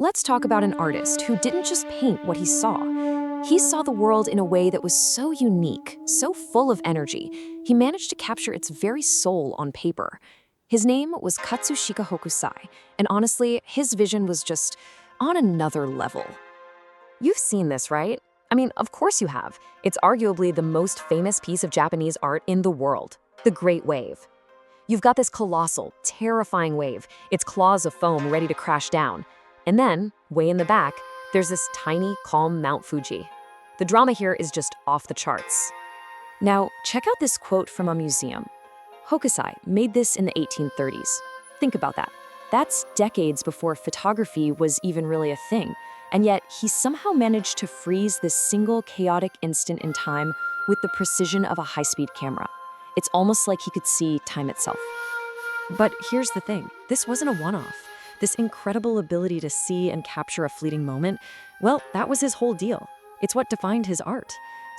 let's talk about an artist who didn't just paint what he saw. He saw the world in a way that was so unique, so full of energy, he managed to capture its very soul on paper. His name was Katsushika Hokusai, and honestly, his vision was just on another level. You've seen this, right? I mean, of course you have. It's arguably the most famous piece of Japanese art in the world, the Great Wave. You've got this colossal, terrifying wave, its claws of foam ready to crash down. And then, way in the back, there's this tiny, calm Mount Fuji. The drama here is just off the charts. Now, check out this quote from a museum. Hokusai made this in the 1830s. Think about that. That's decades before photography was even really a thing. And yet, he somehow managed to freeze this single chaotic instant in time with the precision of a high-speed camera. It's almost like he could see time itself. But here's the thing, this wasn't a one-off. This incredible ability to see and capture a fleeting moment, well, that was his whole deal. It's what defined his art.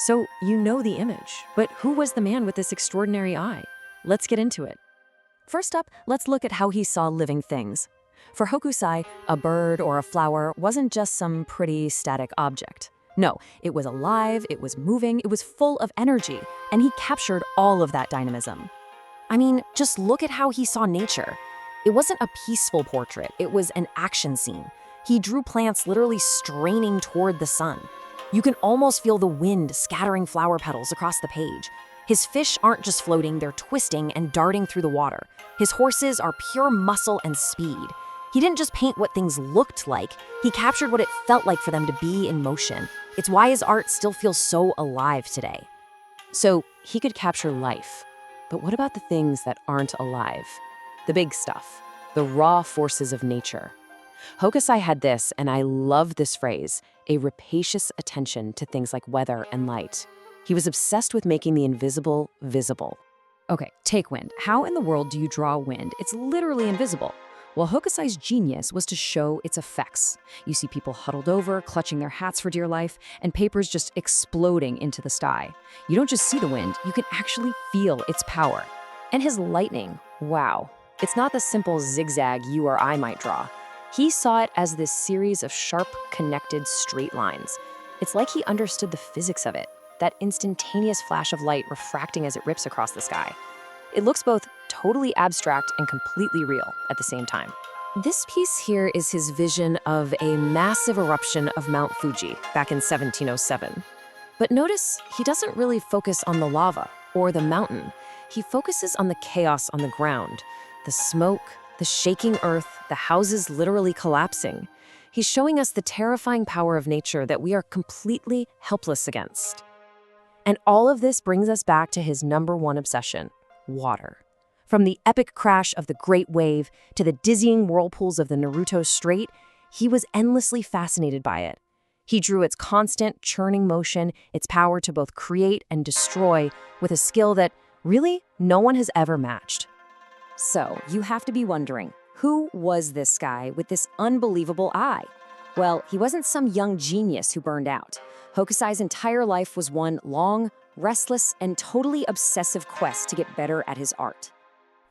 So you know the image, but who was the man with this extraordinary eye? Let's get into it. First up, let's look at how he saw living things. For Hokusai, a bird or a flower wasn't just some pretty static object. No, it was alive, it was moving, it was full of energy, and he captured all of that dynamism. I mean, just look at how he saw nature. It wasn't a peaceful portrait, it was an action scene. He drew plants literally straining toward the sun. You can almost feel the wind scattering flower petals across the page. His fish aren't just floating, they're twisting and darting through the water. His horses are pure muscle and speed. He didn't just paint what things looked like, he captured what it felt like for them to be in motion. It's why his art still feels so alive today. So he could capture life. But what about the things that aren't alive? The big stuff, the raw forces of nature. Hokusai had this, and I love this phrase, a rapacious attention to things like weather and light. He was obsessed with making the invisible visible. Okay, take wind. How in the world do you draw wind? It's literally invisible. Well, Hokusai's genius was to show its effects. You see people huddled over, clutching their hats for dear life, and papers just exploding into the sky. You don't just see the wind, you can actually feel its power. And his lightning, wow. It's not the simple zigzag you or I might draw. He saw it as this series of sharp, connected straight lines. It's like he understood the physics of it, that instantaneous flash of light refracting as it rips across the sky. It looks both totally abstract and completely real at the same time. This piece here is his vision of a massive eruption of Mount Fuji back in 1707. But notice he doesn't really focus on the lava or the mountain. He focuses on the chaos on the ground, the smoke, the shaking earth, the houses literally collapsing. He's showing us the terrifying power of nature that we are completely helpless against. And all of this brings us back to his number one obsession, water. From the epic crash of the Great Wave to the dizzying whirlpools of the Naruto Strait, he was endlessly fascinated by it. He drew its constant, churning motion, its power to both create and destroy, with a skill that, really, no one has ever matched. So, you have to be wondering, who was this guy with this unbelievable eye? Well, he wasn't some young genius who burned out. Hokusai's entire life was one long, restless, and totally obsessive quest to get better at his art.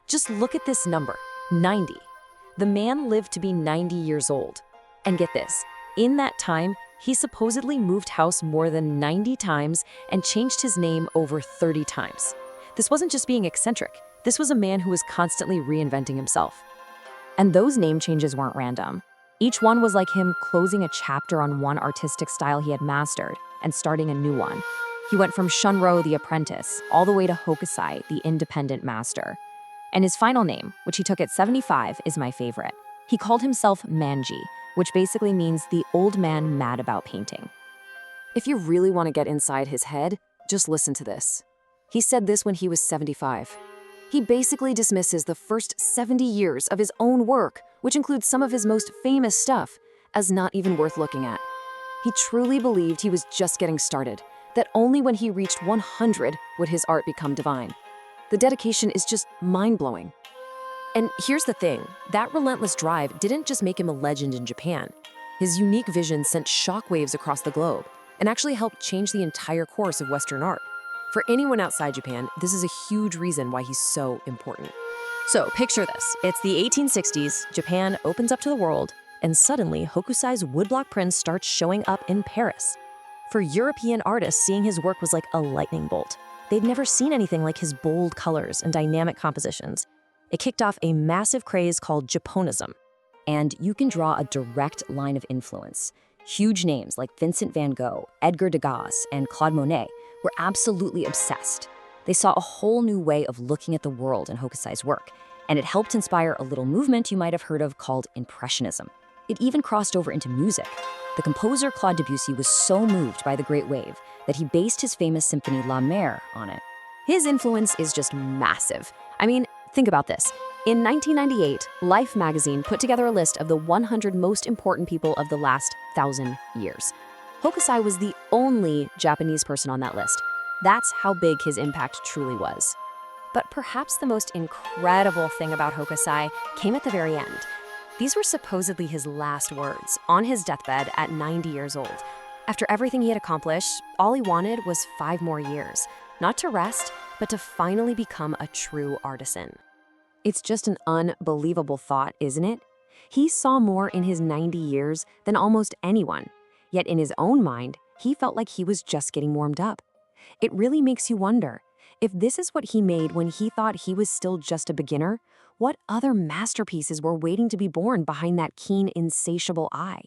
Just look at this number, 90. The man lived to be 90 years old. And get this, in that time, he supposedly moved house more than 90 times and changed his name over 30 times. This wasn't just being eccentric. This was a man who was constantly reinventing himself. And those name changes weren't random. Each one was like him closing a chapter on one artistic style he had mastered and starting a new one. He went from Shunro, the apprentice, all the way to Hokusai, the independent master. And his final name, which he took at 75, is my favorite. He called himself Manji, which basically means the old man mad about painting. If you really want to get inside his head, just listen to this. He said this when he was 75. He basically dismisses the first 70 years of his own work, which includes some of his most famous stuff, as not even worth looking at. He truly believed he was just getting started, that only when he reached 100 would his art become divine. The dedication is just mind-blowing. And here's the thing, that relentless drive didn't just make him a legend in Japan. His unique vision sent shockwaves across the globe and actually helped change the entire course of Western art. For anyone outside Japan, this is a huge reason why he's so important. So picture this, it's the 1860s, Japan opens up to the world, and suddenly Hokusai's woodblock print starts showing up in Paris. For European artists, seeing his work was like a lightning bolt. They'd never seen anything like his bold colors and dynamic compositions. It kicked off a massive craze called Japonism. And you can draw a direct line of influence. Huge names like Vincent van Gogh, Edgar Degas, and Claude Monet were absolutely obsessed. They saw a whole new way of looking at the world in Hokusai's work, and it helped inspire a little movement you might have heard of called Impressionism. It even crossed over into music. The composer Claude Debussy was so moved by the Great Wave that he based his famous symphony La Mer on it. His influence is just massive. I mean, think about this. In 1998, Life magazine put together a list of the 100 most important people of the last 1,000 years. Hokusai was the only Japanese person on that list. That's how big his impact truly was. But perhaps the most incredible thing about Hokusai came at the very end. These were supposedly his last words on his deathbed at 90 years old. After everything he had accomplished, all he wanted was 5 more years, not to rest, but to finally become a true artisan. It's just an unbelievable thought, isn't it? He saw more in his 90 years than almost anyone. Yet in his own mind, he felt like he was just getting warmed up. It really makes you wonder, if this is what he made when he thought he was still just a beginner, what other masterpieces were waiting to be born behind that keen, insatiable eye?